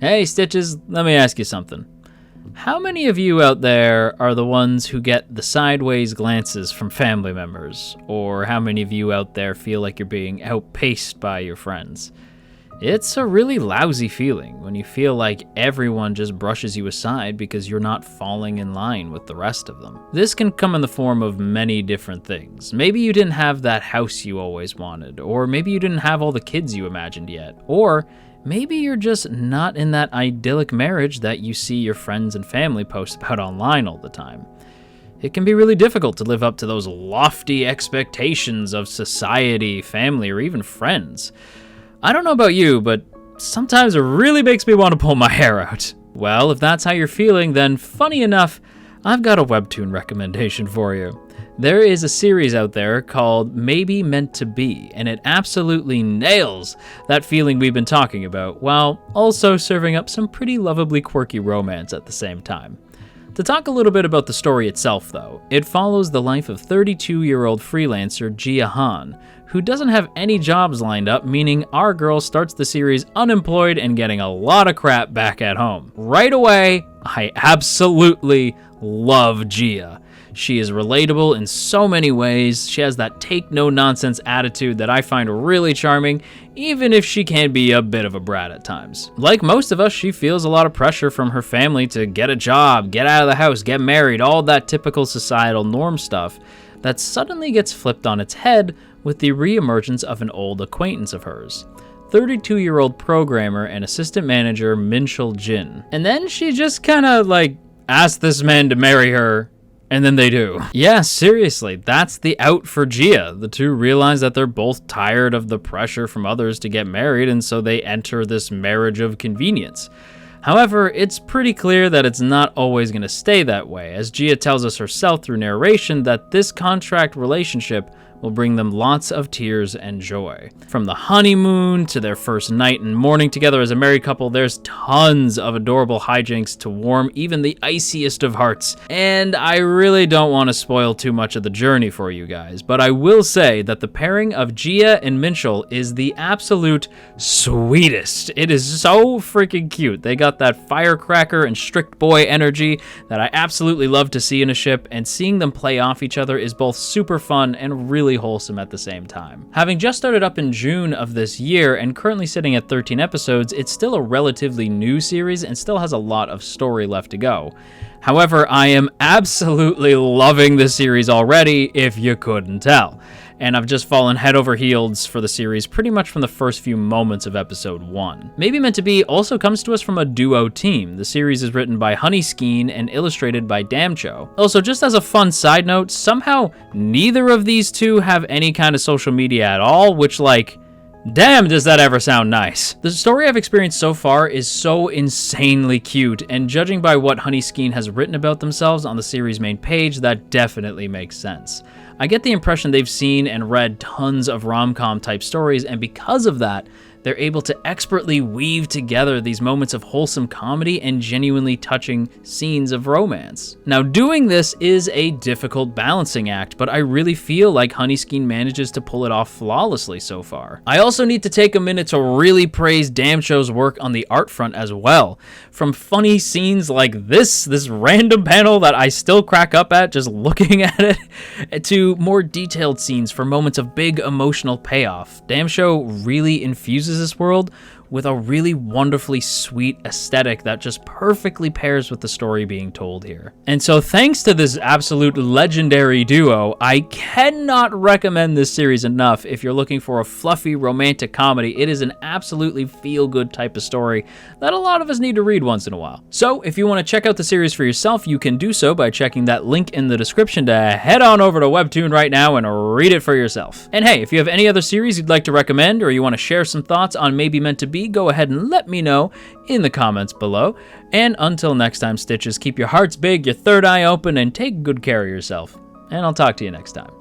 Hey, Stitches, let me ask you something. How many of you out there are the ones who get the sideways glances from family members? Or how many of you out there feel like you're being outpaced by your friends? It's a really lousy feeling when you feel like everyone just brushes you aside because you're not falling in line with the rest of them. This can come in the form of many different things. Maybe you didn't have that house you always wanted, or maybe you didn't have all the kids you imagined yet, or maybe you're just not in that idyllic marriage that you see your friends and family post about online all the time. It can be really difficult to live up to those lofty expectations of society, family, or even friends. I don't know about you, but sometimes it really makes me want to pull my hair out. Well, if that's how you're feeling, then funny enough, I've got a WEBTOON recommendation for you. There is a series out there called Maybe Meant to Be, and it absolutely nails that feeling we've been talking about, while also serving up some pretty lovably quirky romance at the same time. To talk a little bit about the story itself, though, it follows the life of 32-year-old freelancer Gia Han, who doesn't have any jobs lined up, meaning our girl starts the series unemployed and getting a lot of crap back at home. Right away, I absolutely love Gia. She is relatable in so many ways. She has that take-no-nonsense attitude that I find really charming, even if she can be a bit of a brat at times. Like most of us, she feels a lot of pressure from her family to get a job, get out of the house, get married, all that typical societal norm stuff that suddenly gets flipped on its head with the re-emergence of an old acquaintance of hers. 32-year-old programmer and assistant manager Minshul Jin. And then she just kinda asks this man to marry her, and then they do. Yeah, seriously, that's the out for Gia. The two realize that they're both tired of the pressure from others to get married, and so they enter this marriage of convenience. However, it's pretty clear that it's not always going to stay that way, as Gia tells us herself through narration that this contract relationship will bring them lots of tears and joy. From the honeymoon to their first night and morning together as a married couple, there's tons of adorable hijinks to warm even the iciest of hearts. And I really don't want to spoil too much of the journey for you guys, but I will say that the pairing of Gia and Minshul is the absolute sweetest. It is so freaking cute. They got that firecracker and strict boy energy that I absolutely love to see in a ship, and seeing them play off each other is both super fun and really wholesome at the same time. Having just started up in June of this year and currently sitting at 13 episodes, it's still a relatively new series and still has a lot of story left to go. However, I am absolutely loving the series already, if you couldn't tell. And I've just fallen head over heels for the series pretty much from the first few moments of episode 1. Maybe Meant to Be also comes to us from a duo team. The series is written by Honey Skeen and illustrated by Damcho. Also, just as a fun side note, somehow neither of these two have any kind of social media at all, which damn, does that ever sound nice. The story I've experienced so far is so insanely cute, and judging by what Honey Skeen has written about themselves on the series' main page, that definitely makes sense. I get the impression they've seen and read tons of rom-com type stories, and because of that, they're able to expertly weave together these moments of wholesome comedy and genuinely touching scenes of romance. Now, doing this is a difficult balancing act, but I really feel like Honey Skeen manages to pull it off flawlessly so far. I also need to take a minute to really praise Damcho's work on the art front as well. From funny scenes like this random panel that I still crack up at just looking at it, to more detailed scenes for moments of big emotional payoff. Damcho really infuses this world with a really wonderfully sweet aesthetic that just perfectly pairs with the story being told here. And so thanks to this absolute legendary duo, I cannot recommend this series enough if you're looking for a fluffy romantic comedy. It is an absolutely feel-good type of story that a lot of us need to read once in a while. So if you want to check out the series for yourself, you can do so by checking that link in the description to head on over to WEBTOON right now and read it for yourself. And hey, if you have any other series you'd like to recommend, or you want to share some thoughts on Maybe Meant to Be, go ahead and let me know in the comments below. And until next time, Stitches, keep your hearts big, your third eye open, and take good care of yourself. And I'll talk to you next time.